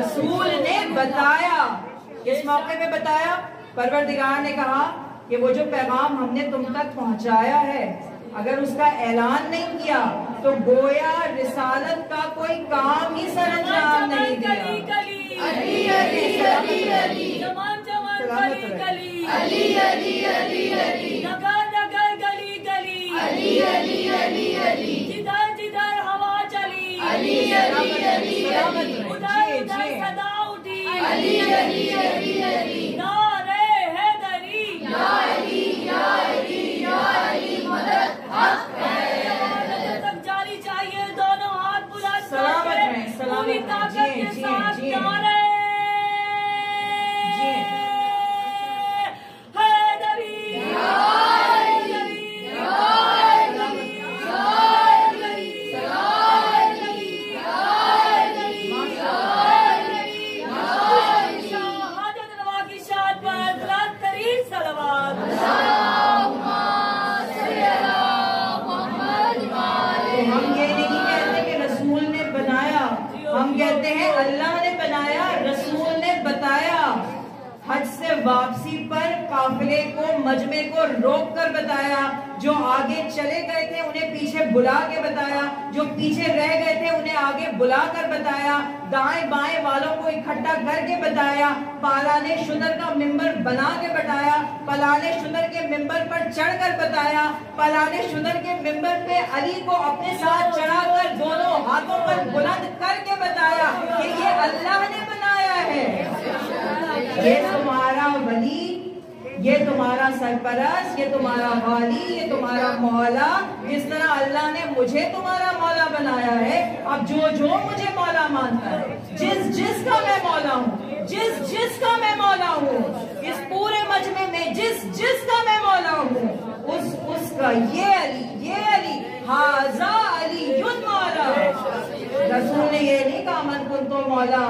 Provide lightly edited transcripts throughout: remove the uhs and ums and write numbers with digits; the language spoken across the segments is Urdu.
رسول نے بتایا. کس موقع پہ بتایا؟ پروردگار نے کہا کہ وہ جو پیغام ہم نے تم تک پہنچایا ہے اگر اس کا اعلان نہیں کیا تو گویا رسالت کا کوئی کام ہی سر انجام نہیں دیا. علی علی علی علی جوان جوان گلی گلی علی علی علی علی نگر نگر گلی گلی علی علی علی علی جدھر جدھر ہوا چلی علی علی علی علی ادھر ادھر صدا اٹھی علی علی علی علی نعرے حیدری یا علی یا علی یا علی مدد حق ہے. تک جاری چاہیے دونوں ہاتھ بلند کر کے پوری طاقت کے ساتھ نعرے واپسی پر قافلے کو مجمع کو روک کر بتایا. جو آگے چلے گئے تھے انہیں پیچھے بلا کے بتایا. جو پیچھے رہ گئے تھے انہیں آگے بلا کر بتایا. دائیں بائیں والوں کو اکٹھا کر کے بتایا. پالانے شدر کا ممبر بنا کے بتایا. پلانے شدر کے ممبر پر چڑھ کر بتایا. پلانے شدر کے ممبر پہ علی کو اپنے ساتھ چڑھا کر دونوں ہاتھوں پر بلند کر کے بتایا کہ یہ اللہ نے بنایا ہے. یہ تمہارا ولی، یہ تمہارا سرپرست، یہ تمہارا والی، یہ تمہارا مولا. جس طرح اللہ نے مجھے تمہارا مولا بنایا ہے اب جو جو مجھے مولا مانتا ہے، جس جس کا میں مولا ہوں، جس جس کا میں مولا ہوں، اس پورے مجمع میں جس جس کا میں مولا ہوں، اس کا یہ علی ھذا علی مولا. رسول نے یہ نہیں کہا من کنتو مولا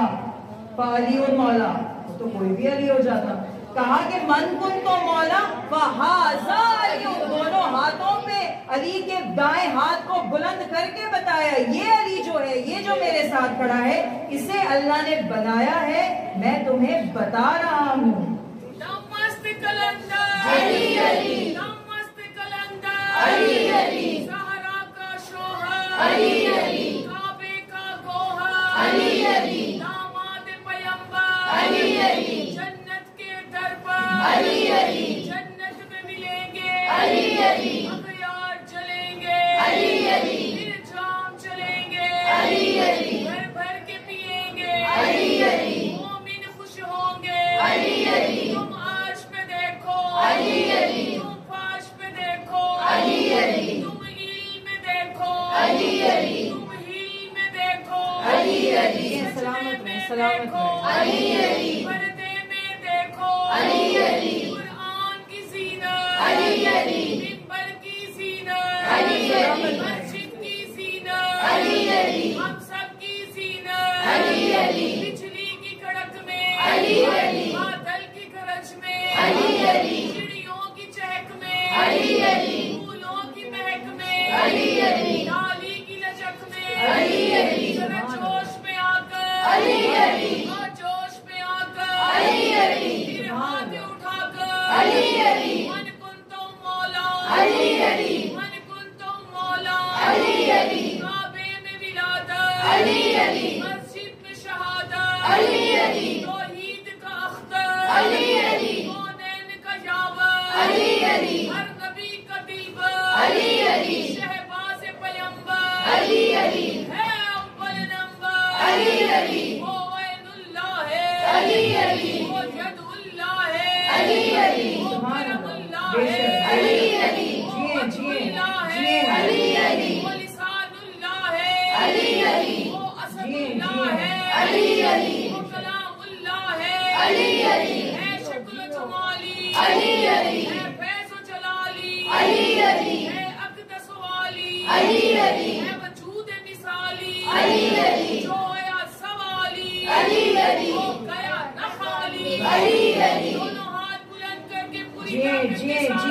فعلی مولا تو کوئی بھی علی ہو جاتا. کہا کہ من کنتو مولا فھذا علی. دونوں ہاتھوں پہ علی کے دائیں ہاتھ کو بلند کر کے بتایا یہ علی جو ہے، یہ جو میرے ساتھ کھڑا ہے، اسے اللہ نے بنایا ہے، میں تمہیں بتا رہا ہوں. نمست کلندر علی علی نمست کلندر علی علی زہرا کا شوہر علی علی کعبے کا گوہر علی علی داماد پیمبر علی علی جنت کے در پر علی علی جنت میں ملیں گے علی علی اغیار جلیں گے علی علی پھر جام چلیں گے علی علی بھر بھر کے پیئیں گے علی علی مومن خوش ہوں گے علی علی تم عرش پہ دیکھو علی علی تم فرش پہ دیکھو علی علی تم علم میں دیکھو علی علی تم ہل میں دیکھو علی علی سجدے میں دیکھو علی علی پردے میں دیکھو علی علی قرآن کی زینت علی علی منبر کی زینت علی علی مسجد کی زینت علی علی ہم سب کی زینت علی علی بجلی کی کڑک میں علی علی بادل کی گرج میں علی علی چڑیوں کی چہک میں علی علی پھولوں کی مہک میں علی علی ڈالی کی لچک میں علی علی ذرا جوش میں آ کر علی علی جوش میں آ کر علی علی پھر ہاتھ اٹھا کر علی علی من کنتم مولا علی علی من کنتم مولا علی علی کعبے میں ولادت علی علی مسجد میں شہادت علی علی توحید کا اختر علی علی کونین کا یاور علی علی ہر نبی کا دلبر علی علی شہباز پیمبر علی علی ہے اول نمبر علی علی وہ عین اللہ ہے علی علی وہ ید اللہ ہے علی علی وہ کرم اللہ ہے علی علی وہ عطف اللہ ہے علی علی وہ لسان اللہ ہے علی علی وہ اسد اللہ ہے علی علی وہ کلام اللہ ہے علی علی ہے شکل و جمالی علی علی ہے فیض و جلالی علی علی ہے اقدس و عالی علی علی ہے وجود مثالی علی علی جو آیا سوالی علی علی وہ گیا نہ خالی علی علی دونوں ہاتھ بلند کر کے پوری طاقت کے ساتھ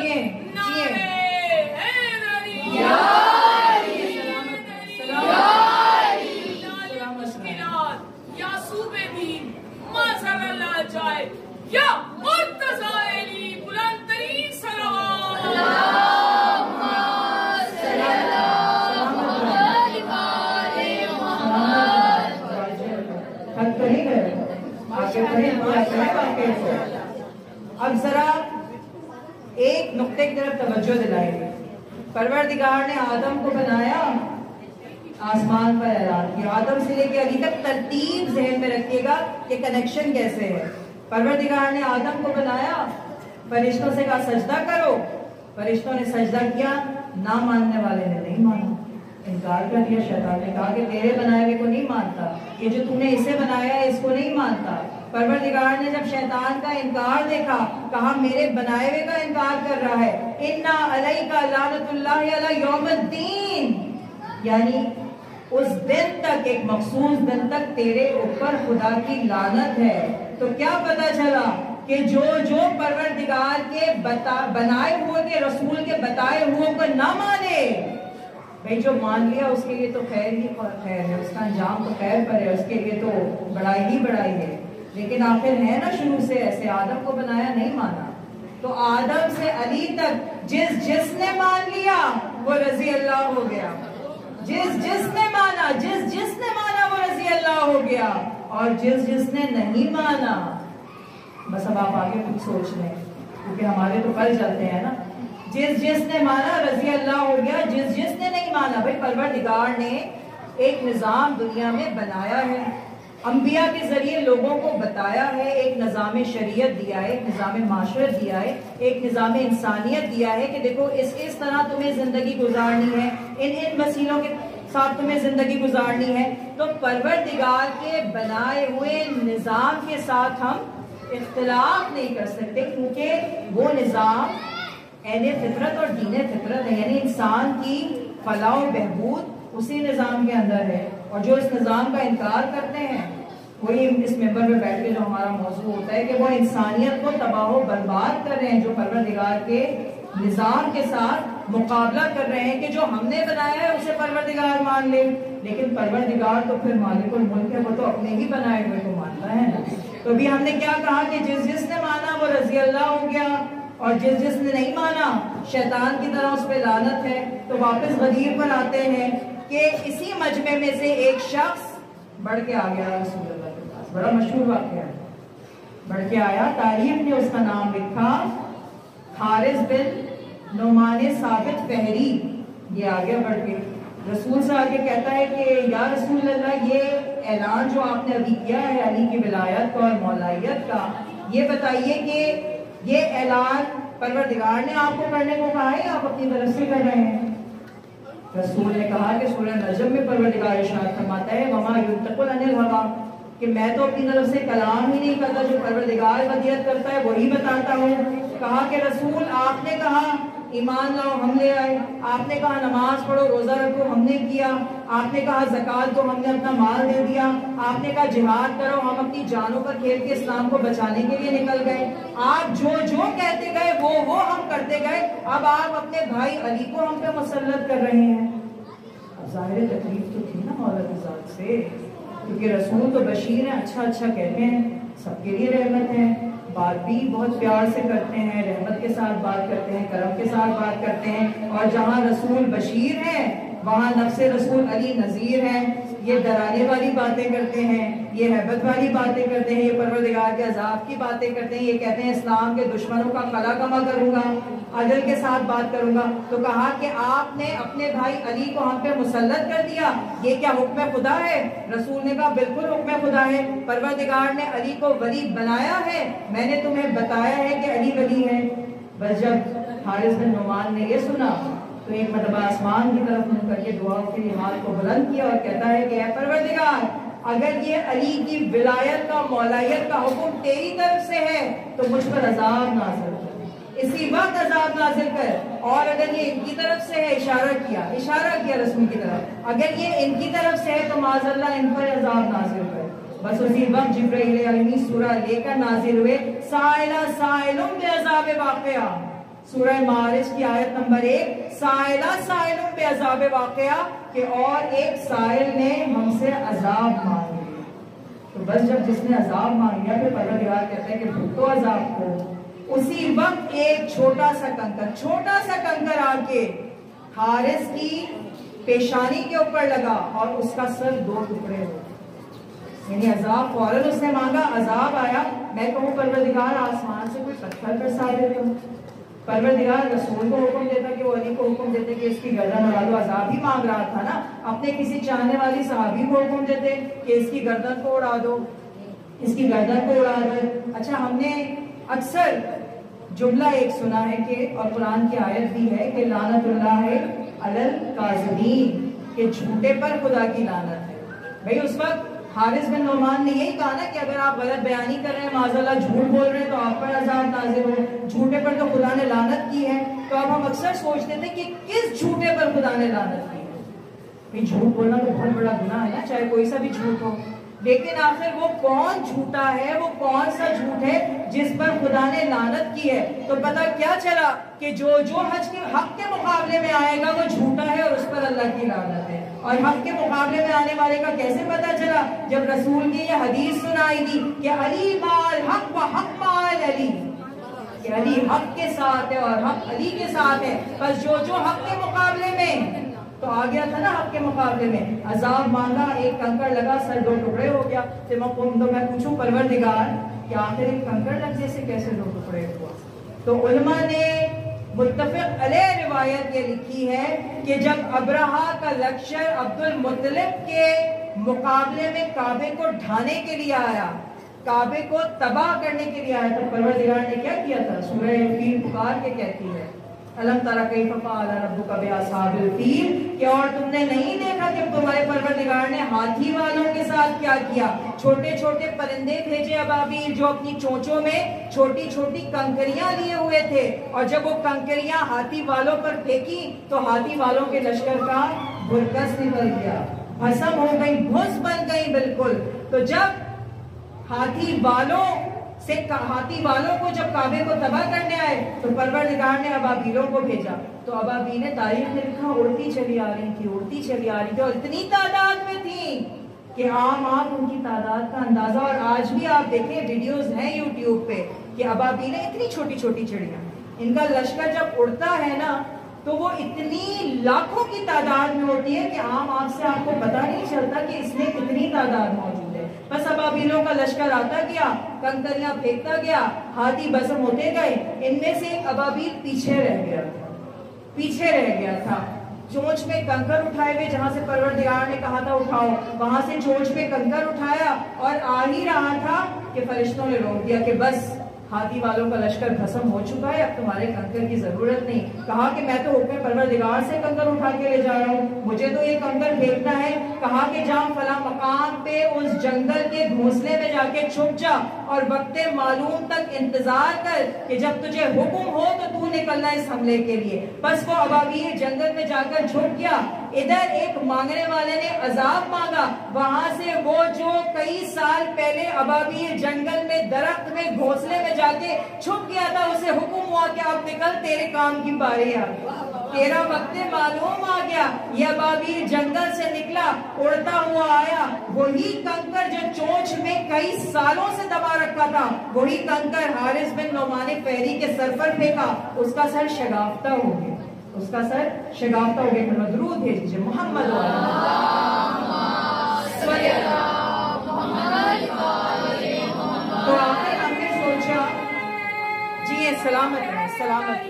نعرے حیدری یا علی یا علی مشکلات یا صوبے دی اب ذرا ایک نقطے کی طرف توجہ دلائیں گے. پروردگار نے آدم کو بنایا, آسمان پر اعلان کیا. آدم سے لے کے علی تک ترتیب ذہن میں رکھیے گا کہ کنیکشن کیسے ہے. پروردگار نے آدم کو بنایا, فرشتوں سے کہا سجدہ کرو, فرشتوں نے سجدہ کیا, نہ ماننے والے نے نہیں مانا, انکار کر دیا. شیطان نے کہا کہ تیرے بنائے ہوئے کو نہیں مانتا, یہ جو تم نے اسے بنایا ہے اس کو نہیں مانتا. پروردگار نے جب شیطان کا انکار دیکھا, کہا میرے بنائے ہوئے کا انکار کر رہا ہے. اِنَّا عَلَيْكَ لَعْنَةُ اللَّهِ عَلَى يَوْمِ الدِّينِ, یعنی اس دن تک, ایک مخصوص دن تک تیرے اوپر خدا کی لعنت ہے. تو کیا پتا چلا کہ جو پروردگار کے بنائے ہوئے کے رسول کے بتائے ہوئے کو نہ مانے, بھئی جو مان لیا اس کے لیے تو خیر ہی خیر ہے, اس کا انجام تو خیر پر ہے, اس کے لیے تو بڑائی ہی بڑائی ہے. لیکن آخر ہے نا شروع سے ایسے, آدم کو بنایا نہیں مانا. تو آدم سے علی تک جس نے مان لیا وہ رضی اللہ ہو گیا, جس نے مانا وہ رضی اللہ ہو گیا, اور جس نے نہیں مانا, بس اب آپ آگے کچھ سوچ لیں کیونکہ ہمارے تو کل چلتے ہیں نا. جس نے مانا رضی اللہ ہو گیا, جس نے نہیں مانا. بھائی پروردگار نے ایک نظام دنیا میں بنایا ہے, انبیاء کے ذریعے لوگوں کو بتایا ہے, ایک نظام شریعت دیا ہے, ایک نظام معاشرت دیا ہے, ایک نظام انسانیت دیا ہے کہ دیکھو اس طرح تمہیں زندگی گزارنی ہے, ان وسیلوں کے ساتھ تمہیں زندگی گزارنی ہے. تو پروردگار کے بنائے ہوئے نظام کے ساتھ ہم اختلاف نہیں کر سکتے, کیونکہ وہ نظام عین فطرت اور دین فطرت ہے, یعنی انسان کی فلاح و بہبود اسی نظام کے اندر ہے. اور جو اس نظام کا انکار کرتے ہیں, وہی اس ممبر میں بیٹھ کے جو ہمارا موضوع ہوتا ہے کہ وہ انسانیت کو تباہ و برباد کر رہے ہیں, جو پروردگار کے نظام کے ساتھ مقابلہ کر رہے ہیں کہ جو ہم نے بنایا ہے اسے پروردگار مان لے. لیکن پروردگار تو پھر مالک الملک ہے, وہ تو اپنے ہی بنائے ہوئے کو مانتا ہے نا. تو بھی ہم نے کیا کہا کہ جس نے مانا وہ رضی اللہ ہو گیا, اور جس نے نہیں مانا شیطان کی طرح اس پہ لعنت ہے. تو واپس غدیر پر آتے ہیں کہ اسی مجمع میں سے ایک شخص بڑھ کے آ گیا رسول اللہ کے پاس, بڑا مشہور واقعہ ہے. بڑھ کے آیا, تاریخ نے اس کا نام لکھا حارث بن نعمان ثابت فہری. یہ آ گیا بڑھ کے رسول سے آگے کہتا ہے کہ یا رسول اللہ, یہ اعلان جو آپ نے ابھی کیا ہے علی کی ولایت کا اور مولائیت کا, یہ بتائیے کہ یہ اعلان پروردگار نے آپ کو کرنے کو کہا ہے, آپ اپنی طرف سے کر رہے ہیں؟ رسول نے کہا کہ سورہ نجم میں پروردگار ارشاد فرماتا ہے وما ينطق عن الهوى, کہ میں تو اپنی طرف سے کلام ہی نہیں کرتا, جو پروردگار ودیعت کرتا ہے وہی بتاتا ہوں. کہا کہ رسول آپ نے کہا ایمان لاؤ, ہم لے آئے. آپ نے کہا نماز پڑھو, روزہ رکھو, ہم نے کیا. آپ نے کہا زکوٰۃ دو, ہم نے اپنا مال دے دیا. آپ نے کہا جہاد کرو, ہم اپنی جانوں پر کھیل کے اسلام کو بچانے کے لیے نکل گئے. آپ جو کہتے گئے وہ ہم کرتے گئے. اب آپ اپنے بھائی علی کو ہم پہ مسلط کر رہے ہیں. اب ظاہر تکلیف تو تھی نا مولا کی ذات سے, کیونکہ رسول تو بشیر ہیں, اچھا کہتے ہیں, سب کے لیے رحمت ہے, بات بھی بہت پیار سے کرتے ہیں, رحمت کے ساتھ بات کرتے ہیں, کرم کے ساتھ بات کرتے ہیں. اور جہاں رسول بشیر ہیں وہاں نفس رسول علی نذیر ہیں. یہ ڈرانے والی باتیں کرتے ہیں, یہ ہیبت والی باتیں کرتے ہیں, یہ پروردگار کے عذاب کی باتیں کرتے ہیں, یہ کہتے ہیں اسلام کے دشمنوں کا قلع کما کروں گا, عدل کے ساتھ بات کروں گا. تو کہا کہ آپ نے اپنے بھائی علی کو ہم پہ مسلط کر دیا, یہ کیا حکم خدا ہے؟ رسول نے کہا بالکل حکم خدا ہے, پروردگار نے علی کو ولی بنایا ہے, میں نے تمہیں بتایا ہے کہ علی ولی ہے. بس جب حارث بن نعمان نے یہ سنا تو ایک مرتبہ آسمان کی طرف منہ کر کے دعا کے ہاتھ کو بلند کیا اور کہتا ہے کہ اے پروردگار, اگر یہ علی کی ولایت کا مولائیت کا حکم تیری طرف سے ہے تو مجھ پر عذاب نازل کر, اسی وقت عذاب نازل کر. اور اگر یہ ان کی طرف سے ہے, اشارہ کیا رسول کی طرف, اگر یہ ان کی طرف سے ہے تو معاذ اللہ ان پر عذاب نازل کر. بس اسی وقت جبرائیل علیہ سورہ لے کر نازل ہوئے سائلٌ بعذاب واقعہ, سورہ معارج کی آیت نمبر 1, سائلٌ بعذاب واقعہ, کہ اور ایک سائل نے ہم سے عذاب مانگ لیا. تو بس جب جس نے عذاب مانگ لیا پھر پروردگار کہتے ہیں کہ بھگتو عذاب کو. اسی وقت ایک چھوٹا سا کنکر آ کے حارث کی پیشانی کے اوپر لگا اور اس کا سر 2 ٹکڑے ہو. یعنی عذاب فوراً اس نے مانگا، عذاب آیا، میں کہوں پروردگار آسمان سے کوئی پتھر برسا دیتا ہوں، پروردگار رسول کو حکم دیتا کہ وہ علی کو حکم دیتے کہ اس کی گردن اڑا دو، عذاب ہی مانگ رہا تھا نا، اپنے کسی چاہنے والی صحابی کو حکم دیتے کہ اس کی گردن کو اڑا دو، اس کی گردن کو اڑا دو۔ اچھا ہم نے اکثر جملہ ایک سنا ہے کہ، اور قرآن کی آیت بھی ہے کہ لعنت اللہ علی الکاذبین، کہ جھوٹے پر خدا کی لعنت ہے۔ بھئی اس وقت حارث بن نعمان نے یہی کہا نا کہ اگر آپ غلط بیانی کر رہے ہیں، معاذ اللہ جھوٹ بول رہے ہیں تو آپ پر عذاب نازل ہو، جھوٹے پر تو خدا نے لعنت کی ہے۔ تو اب ہم اکثر سوچتے تھے کہ کس جھوٹے پر خدا نے لعنت کی ہے؟ بھئی جھوٹ بولنا تو بہت بڑا گناہ ہے نا، چاہے کوئی سا بھی جھوٹ ہو، لیکن آخر وہ کون جھوٹا ہے، وہ کون سا جھوٹ ہے جس پر خدا نے لعنت کی ہے؟ تو پتہ کیا چلا کہ جو حق کے مقابلے میں آئے گا وہ جھوٹا ہے اور اس پر اللہ کی لعنت ہے۔ اور حق کے مقابلے میں آنے والے کا کیسے پتہ چلا؟ جب رسول کی یہ حدیث سنائی دی کہ علی مال حق و حق مال علی، کہ علی حق کے ساتھ ہے اور حق علی کے ساتھ ہے، بس جو حق کے مقابلے میں، تو آ گیا تھا نا حق کے مقابلے میں، عذاب مانگا، ایک کنکڑ لگا، سر 2 ٹکڑے ہو گیا۔ تو میں پوچھوں پروردگار کہ آخر ایک کنکڑ لگنے سے کیسے 2 ٹکڑے ہوا؟ تو علماء نے متفق علیہ روایت یہ لکھی ہے کہ جب ابرہہ کا لشکر عبد المطلب کے مقابلے میں کعبے کو ڈھانے کے لیے آیا، کعبے کو تباہ کرنے کے لیے آیا، تو پروردگار نے کیا کیا تھا؟ سورہ فیل پکار کے کہتی ہے الم تری کیف فعل ربک باصحاب الفیل، کہ اور تم نے نہیں دیکھا کہ تمہارے پروردگار نے ہاتھی والوں کے ساتھ کیا کیا؟ چھوٹے چھوٹے پرندے بھیجے ابابیل جو اپنی چونچوں میں چھوٹی چھوٹی کنکریاں لیے ہوئے تھے، اور جب وہ کنکریاں ہاتھی والوں پر پھینکی تو ہاتھی والوں کے لشکر کا بھرکس نکل گیا، بھسم ہو گئی، بھس بن گئی بالکل۔ تو جب ہاتھی والوں کو جب کعبے کو تباہ کرنے آئے تو پروردگار نے ابابیلوں کو بھیجا، تو ابابیلیں تاریخ میں لکھا اڑتی چلی آ رہی تھی، اور اتنی تعداد میں تھی کہ عام آپ ان کی تعداد کا اندازہ، اور آج بھی آپ دیکھیں ویڈیوز ہیں یوٹیوب پہ کہ ابابیلیں اتنی چھوٹی چھوٹی چڑیاں، ان کا لشکر جب اڑتا ہے نا تو وہ اتنی لاکھوں کی تعداد میں ہوتی ہے کہ عام آنکھ سے آپ کو پتہ نہیں چلتا کہ اس میں کتنی تعداد موجود ہے۔ بس ابابیلوں کا لشکر آتا گیا، کنکریاں پھینکتا گیا، ہاتھی بزم ہوتے گئے، ان میں سے ایک ابابیل پیچھے رہ گیا تھا، چونچ میں کنکر اٹھائے ہوئے، جہاں سے پروردگار نے کہا تھا اٹھاؤ، وہاں سے چونچ میں کنکر اٹھایا اور آ ہی رہا تھا کہ فرشتوں نے روک دیا کہ بس ہاتھی والوں کا لشکر بھسم ہو چکا ہے، اب تمہارے کنکر کی ضرورت نہیں۔ کہا کہ میں تو حکم پروردگار سے کنکر اٹھا کے لے جا رہا ہوں، مجھے تو یہ کنکر پھینکنا ہے۔ کہا کہ جا فلاں مقام پہ اس جنگل کے گھونسلے میں جا کے چھپ جا اور وقت معلوم تک انتظار کر کہ جب تجھے حکم ہو تو نکلنا اس حملے کے لیے۔ بس وہ ابابیل جنگل میں جا کر چھپ گیا۔ ادھر ایک مانگنے والے نے عذاب مانگا، وہاں سے وہ جو کئی سال پہلے ابابیل جنگل میں درخت میں گھونسلے میں جا کے چھپ گیا تھا، اسے حکم ہوا کہ اب نکل، تیرے کام کی باری آ گئی، تیرا وقت معلوم آ گیا۔ یہ ابابیل جنگل سے نکلا، اڑتا ہوا آیا، وہی کنکر جو چونچ میں کئی سالوں سے دبا رکھا تھا، وہی کنکر حارث بن نعمان فہری کے سر پر پھینکا، اس کا سر شگافتہ ہو گیا، درود بھیج دیجیے محمد تو آخر ہم نے سوچا جی یہ سلامت ہے، سلامت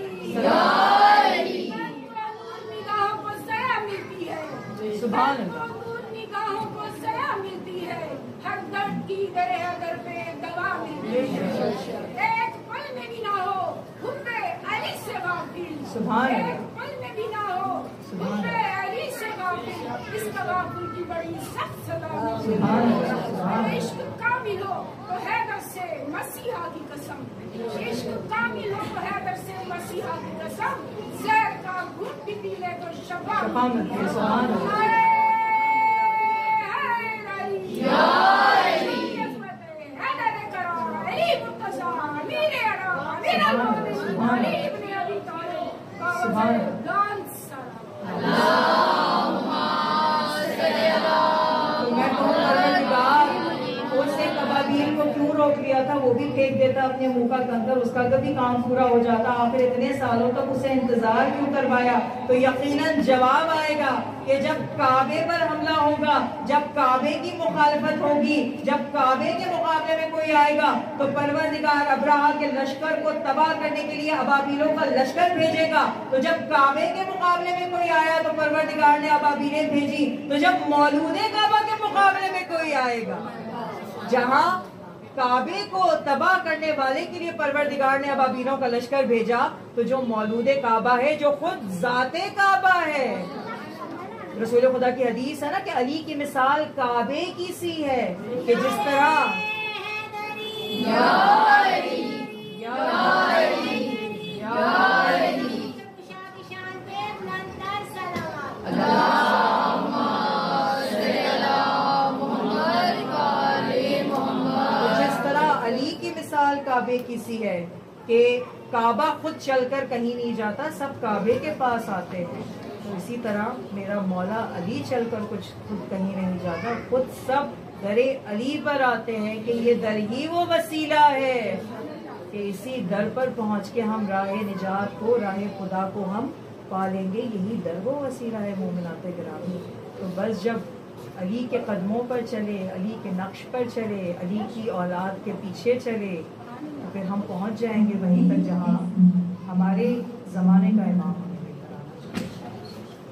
سبحان اللہ، نگاہوں کو سیا ملتی ہے، ہر درد کی گرے اگر پہ دوا ملتی ہے، ایک پل میں بھی نہ ہو حب علی سے غافل، سبحان اللہ، ایک پل میں بھی نہ ہو حب علی سے غافل، اس تغافل کی بڑی سخت سزا ہے۔ عشق کامل ہو تو حیدر سے مسیحا کی قسم، عشق کامل ہو تو حیدر سے مسیحا کی قسم، زہر کا گھٹ بھی پی لے تو شفا روک لیا تھا وہ بھی پھینک دیتا اپنے منہ کا کنکر، اس کا کبھی کام پورا ہو جاتا. آخر اتنے سالوں تک اسے انتظار کیوں کروایا؟ تو یقیناً جواب آئے گا کہ جب کعبے پر حملہ ہوگا، جب کعبے کی مخالفت ہوگی، جب کعبے کے مقابلے میں کوئی آئے گا تو پروردگار ابراہا کے لشکر کو تباہ کرنے کے لیے ابابیلوں کا لشکر بھیجے گا. تو جب کعبے کے مقابلے میں کوئی آیا تو پروردگار نے ابابیلیں بھیجی. تو جب مولود کعبہ کے مقابلے میں کوئی آئے گا، جہاں کعبے کو تباہ کرنے والے کے لیے پروردگار نے ابابیلوں کا لشکر بھیجا، تو جو مولود کعبہ ہے، جو خود ذات کعبہ ہے، رسول خدا کی حدیث ہے نا کہ علی کی مثال کعبے کی سی ہے کہ جس طرح مثال کعبے کی سی ہے کہ کعبہ خود چل کر کہیں نہیں جاتا، سب کعبے کے پاس آتے ہیں. تو اسی طرح میرا مولا علی چل کر کچھ خود کہیں نہیں جاتا، خود سب در علی پر آتے ہیں کہ یہ در ہی وہ وسیلہ ہے کہ اسی در پر پہنچ کے ہم راہ نجات کو، راہ خدا کو ہم پالیں گے. یہی در وہ وسیلہ ہے مومنات گرامی. تو بس جب علی کے قدموں پر چلے، علی کے نقش پر چلے، علی کی اولاد کے پیچھے چلے، تو پھر ہم پہنچ جائیں گے وہیں پر جہاں ہمارے زمانے کا امام ہمیں لے کر آنا چاہیے.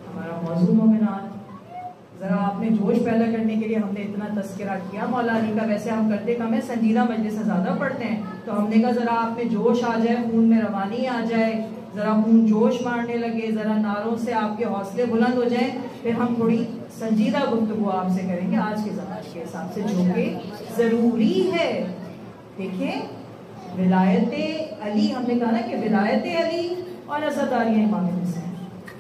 ہمارا موضوع مومنات، ذرا آپ نے جوش پیدا کرنے کے لیے ہم نے اتنا تذکرہ کیا مولا علی کا. ویسے ہم کرتے کم ہے، سنجیدہ مجلس سے زیادہ پڑھتے ہیں، تو ہم نے کہا ذرا آپ میں جوش آ جائے، خون میں روانی آ جائے، ذرا خون جوش مارنے لگے، ذرا نعروں سے آپ کے حوصلے بلند ہو جائیں، پھر ہم تھوڑی سنجیدہ گفتگو آپ سے کریں گے آج کے زمانے کے حساب سے، جو کہ ضروری ہے. دیکھیں ولایت علی، ہم نے کہا نا کہ ولایت علی اور عزاداری امام حسین،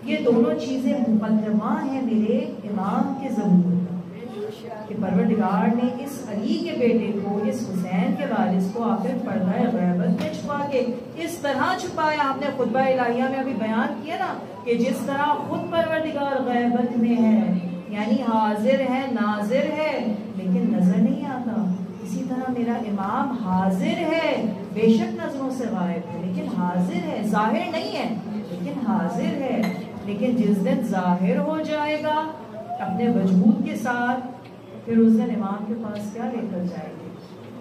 یہ دونوں چیزیں مقدمہ ہیں میرے امام کے ظہور کہ پروردگار نے اس علی کے بیٹے کو، اس حسین کے وارث کو آخر پردہ غیبت میں چھپا کے اس طرح چھپایا. ہم نے خطبہ الہیہ میں ابھی بیان کیا نا کہ جس طرح خود پروردگار غیبت میں ہے، یعنی حاضر ہے، ناظر ہے، لیکن نظر نہیں آتا، اسی طرح میرا امام حاضر ہے، بے شک نظروں سے غائب ہے لیکن حاضر ہے، ظاہر نہیں ہے لیکن حاضر ہے. لیکن جس دن ظاہر ہو جائے گا اپنے وجود کے ساتھ، پھر اس دن امام کے پاس کیا لے کر جائیں گے؟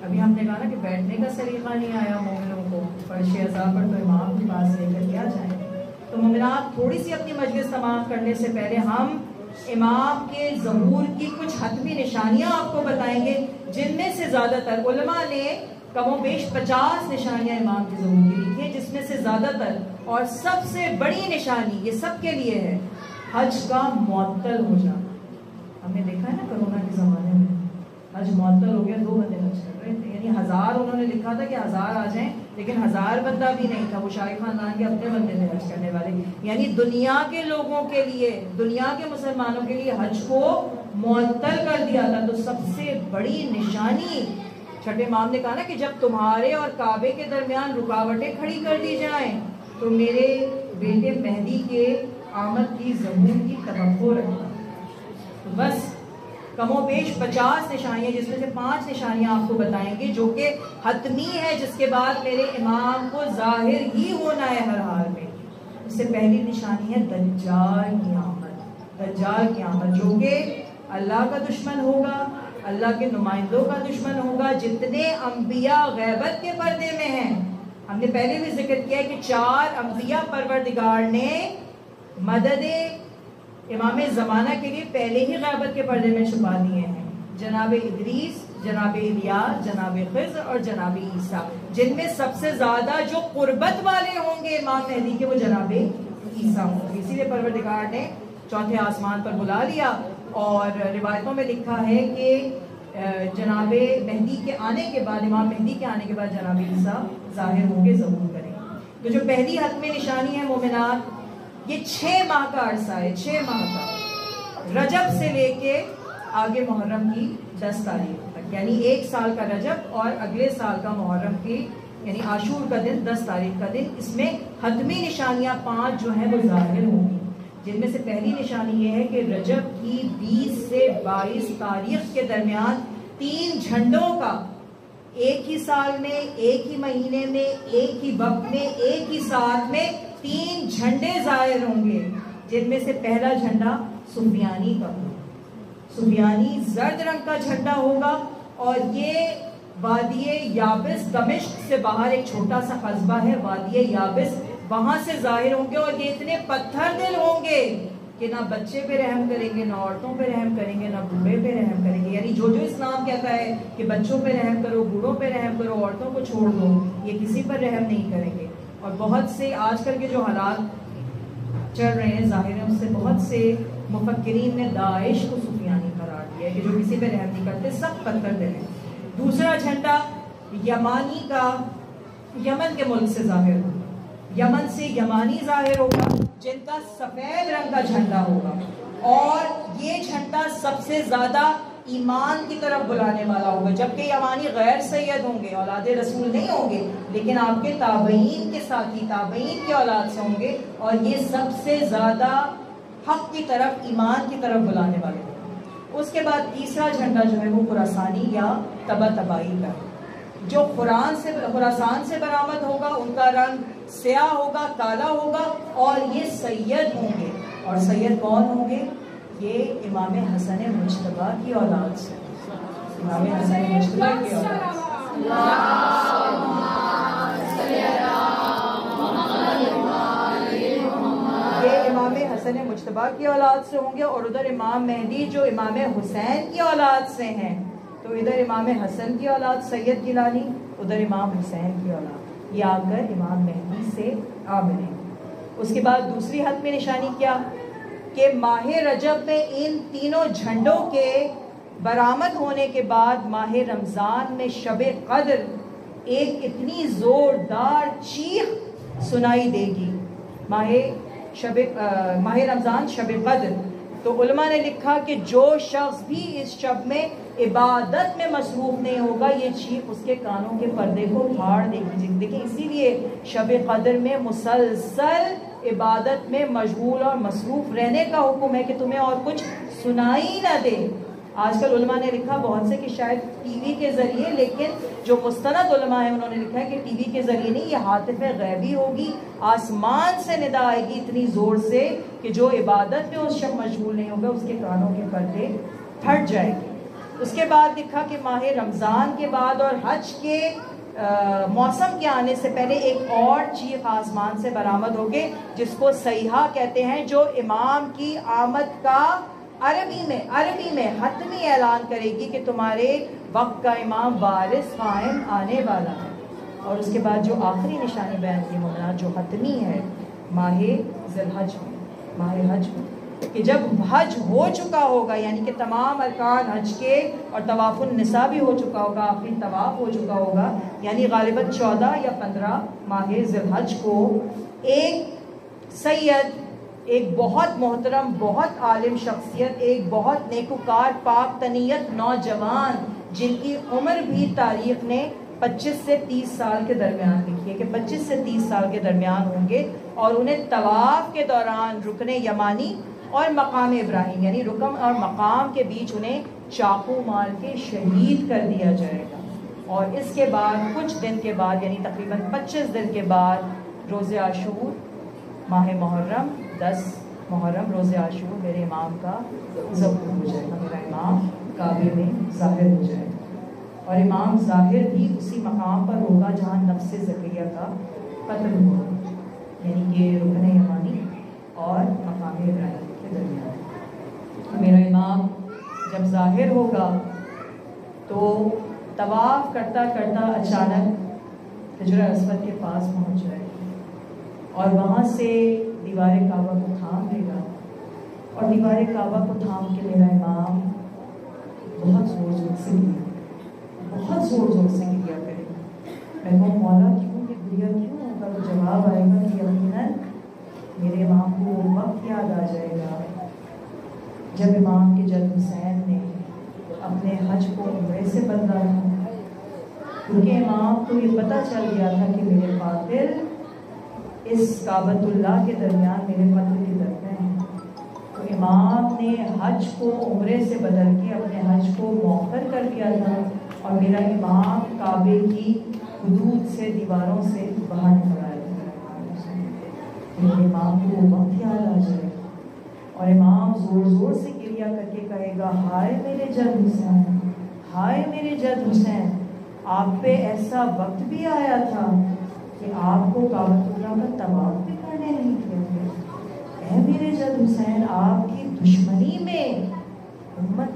ابھی ہم نے کہا نا کہ بیٹھنے کا سلیقہ نہیں آیا مومنوں کو، فرش اعضاء پر تو امام کے پاس لے کر کیا جائیں گے؟ تو مومنات تھوڑی سی اپنی مجلس تمام کرنے سے پہلے ہم امام کے ظہور کی کچھ حتمی نشانیاں آپ کو بتائیں گے، جن میں سے زیادہ تر علماء نے کم و بیش 50 نشانیاں امام کے ظہور کی لکھی ہیں، جس میں سے زیادہ تر اور سب سے بڑی نشانی یہ سب کے لیے ہے حج کا معطل ہو جانا. ہم نے دیکھا ہے نا کرونا کے زمانے میں حج معطل ہو گیا، 2 بندے حج کر رہے تھے، یعنی 1000 انہوں نے لکھا تھا کہ 1000 آ جائیں، لیکن 1000 بندہ بھی نہیں تھا، وہ شاہی خاندان کے اپنے بندے تھے حج کرنے والے. یعنی دنیا کے لوگوں کے لیے، دنیا کے مسلمانوں کے لیے حج کو معطل کر دیا تھا. تو سب سے بڑی نشانی چھٹے امام نے کہا نا کہ جب تمہارے اور کعبے کے درمیان رکاوٹیں کھڑی کر دی جائیں تو میرے بیٹے مہدی کے آمد کی ظہور کی توقع رکھنا. تو بس کم و بیش 50 نشانیاں، جس میں سے 5 نشانیاں آپ کو بتائیں گے جو کہ حتمی ہے، جس کے بعد میرے امام کو ظاہر ہی ہونا ہے ہر حال میں. اس سے پہلی نشانی ہے دجال کی آمد. دجال کی آمد جو کہ اللہ کا دشمن ہوگا، اللہ کے نمائندوں کا دشمن ہوگا. جتنے انبیاء غیبت کے پردے میں ہیں، ہم نے پہلے بھی ذکر کیا کہ 4 انبیاء پروردگار نے مدد امام زمانہ کے لیے پہلے ہی غیبت کے پردے میں چھپا دیے ہیں. جناب ادریس، جناب الیاس، جناب خضر اور جناب عیسیٰ، جن میں سب سے زیادہ جو قربت والے ہوں گے امام مہدی کے وہ جناب عیسیٰ ہوں گے. اسی لیے پروردگار نے چوتھے آسمان پر بلا لیا، اور روایتوں میں لکھا ہے کہ جناب مہدی کے آنے کے بعد، امام مہدی کے آنے کے بعد جناب عیسیٰ ظاہر ہوں گے، ظہور کریں. تو جو پہلی حتمی نشانی ہے مومنات، یہ 6 ماہ کا عرصہ ہے، 6 ماہ کا، رجب سے لے کے آگے محرم کی 10 تاریخ تک، یعنی 1 سال کا رجب اور اگلے سال کا محرم کی یعنی عاشور کا دن 10 تاریخ کا دن. اس میں حتمی نشانیاں 5 جو ہیں وہ ظاہر ہوں گی، جن میں سے پہلی نشانی یہ ہے کہ رجب کی 20 سے 22 تاریخ کے درمیان 3 جھنڈوں کا ایک ہی سال میں، ایک ہی مہینے میں، ایک ہی وقت میں، ایک ہی ساتھ میں 3 جھنڈے ظاہر ہوں گے، جن میں سے پہلا جھنڈا سفیانی کا ہوگا۔ سفیانی زرد رنگ کا جھنڈا ہوگا، اور یہ وادی یابس دمشق سے باہر ایک چھوٹا سا قصبہ ہے وادی یابس، وہاں سے ظاہر ہوں گے، اور یہ اتنے پتھر دل ہوں گے کہ نہ بچے پہ رحم کریں گے، نہ عورتوں پہ رحم کریں گے، نہ بوڑھے پہ رحم کریں گے۔ یعنی جو اسلام کہتا ہے کہ بچوں پہ رحم کرو، بوڑھوں پہ رحم کرو، عورتوں کو چھوڑ دو، یہ کسی پر رحم نہیں کریں گے۔ اور بہت سے آج کل کے جو حالات چل رہے ہیں ظاہر ہیں، اس سے بہت سے مفکرین نے داعش کو سفیانی قرار دیا ہے کہ جو کسی پہ رحم نہیں کرتے، سب پتھر دل ہیں۔ دوسرا جھنڈا یمانی کا یمن کے ملک سے ظاہر ہوگا، یمن سے یمانی ظاہر ہوگا، جن کا سفید رنگ کا جھنڈا ہوگا، اور یہ جھنڈا سب سے زیادہ ایمان کی طرف بلانے والا ہوگا، جبکہ یمانی غیر سید ہوں گے، اولاد رسول نہیں ہوں گے، لیکن آپ کے تابعین کے ساتھی، تابعین کی اولاد سے ہوں گے، اور یہ سب سے زیادہ حق کی طرف، ایمان کی طرف بلانے والے ہوں گے۔ اس کے بعد تیسرا جھنڈا جو ہے وہ خراسانی یا طباطبائی کا ہے، جو خراسان سے برآمد ہوگا، ان کا رنگ سیاہ ہوگا، کالا ہوگا، اور یہ سید ہوں گے۔ اور سید کون ہوں گے؟ یہ امام حسن مجتبیٰ کی اولاد سے، امام حسن مجتبیٰ کی اولاد سے۔ یہ امام حسن مجتبیٰ کی اولاد سے ہوں گے، اور ادھر امام مہدی جو امام حسین کی اولاد سے ہیں، تو ادھر امام حسن کی اولاد سید گیلانی، ادھر امام حسین کی اولاد، یہ آ کر امام مہدی سے آ ملیں۔ اس کے بعد دوسری حد میں نشانی کیا کہ ماہ رجب میں ان تینوں جھنڈوں کے برآمد ہونے کے بعد ماہ رمضان میں شب قدر ایک اتنی زوردار چیخ سنائی دے گی۔ ماہ رمضان شب قدر، تو علماء نے لکھا کہ جو شخص بھی اس شب میں عبادت میں مصروف نہیں ہوگا، یہ چیخ اس کے کانوں کے پردے کو پھاڑ دے گی۔ دیکھیں اسی لیے شب قدر میں مسلسل عبادت میں مشغول اور مصروف رہنے کا حکم ہے کہ تمہیں اور کچھ سنائی نہ دے۔ آج کل علماء نے لکھا بہت سے کہ شاید ٹی وی کے ذریعے، لیکن جو مستند علماء ہیں انہوں نے لکھا ہے کہ ٹی وی کے ذریعے نہیں، یہ ہاتف غیبی ہوگی، آسمان سے ندا آئے گی اتنی زور سے کہ جو عبادت میں اس شب مشغول نہیں ہوگا اس کے کانوں کے پردے پھٹ جائیں گے۔ اس کے بعد لکھا کہ ماہ رمضان کے بعد اور حج کے موسم کے آنے سے پہلے ایک اور چیخ آسمان سے برآمد ہوگی، جس کو صیحہ کہتے ہیں، جو امام کی آمد کا عربی میں حتمی اعلان کرے گی کہ تمہارے وقت کا امام وارث قائم آنے والا ہے۔ اور اس کے بعد جو آخری نشانی بیان کی مولانا، جو حتمی ہے، ماہ ذی الحج میں، ماہ حج میں، کہ جب حج ہو چکا ہوگا، یعنی کہ تمام ارکان حج کے اور طواف النساء بھی ہو چکا ہوگا، آخری طواف ہو چکا ہوگا، یعنی غالباً 14 یا 15 ماہ ذی الحج کو ایک سید، ایک بہت محترم، بہت عالم شخصیت، ایک بہت نیکوکار پاک تنیت نوجوان، جن کی عمر بھی تاریخ نے 25 سے 30 سال کے درمیان لکھی ہے کہ 25 سے 30 سال کے درمیان ہوں گے، اور انہیں طواف کے دوران رکن یمانی اور مقام ابراہیم، یعنی رکن اور مقام کے بیچ انہیں چاقو مار کے شہید کر دیا جائے گا۔ اور اس کے بعد کچھ دن کے بعد، یعنی تقریباً 25 دن کے بعد، روز عاشور، ماہ محرم، 10 محرم روز عاشور، میرے امام کا ظہور ہو جائے گا، میرا امام کعبے میں ظاہر ہو جائے گا، اور امام ظاہر بھی اسی مقام پر ہوگا جہاں نفس زکریا کا قتل ہوا، یعنی کہ رکن یمانی اور مقام ابراہیم کے درمیان۔ میرا امام جب ظاہر ہوگا تو طواف کرتا کرتا اچانک حجر اسود کے پاس پہنچ جائے گا، اور وہاں سے دیوار کعبہ کو تھام لے گا، اور دیوار کعبہ کو تھام کے میرا امام بہت زور زور سے گریا، بہت زور زور سے گریا کرے گا۔ میں کہوں مولا کیوں یہ گریا کیوں ہوگا؟ تو جواب آئے گا کہ یقیناً میرے امام کو وہ وقت یاد آ جائے گا جب امام کے جد حسین نے اپنے حج کو عمرے سے بدلا تھا، کیونکہ امام کو یہ پتہ چل گیا تھا کہ میرے قاتل اس کعبۃ اللہ کے درمیان میرے قتل کے درمیان ہیں، تو امام نے حج کو عمرے سے بدل کے اپنے حج کو مؤخر کر دیا تھا، اور میرا امام کعبے کی حدود سے دیواروں سے باہر نکل آئے. میرے امام کو وہ وقت یاد آ جائے اور امام زور زور سے گریہ کر کے کہے گا ہائے میرے جد حسین، ہائے میرے جد حسین، آپ پہ ایسا وقت بھی آیا تھا کہ آپ کو کعبۃ اللہ کا طواف بھی کرنے نہیں دیا گیا. اے میرے جد حسین، آپ کی دشمنی میں امت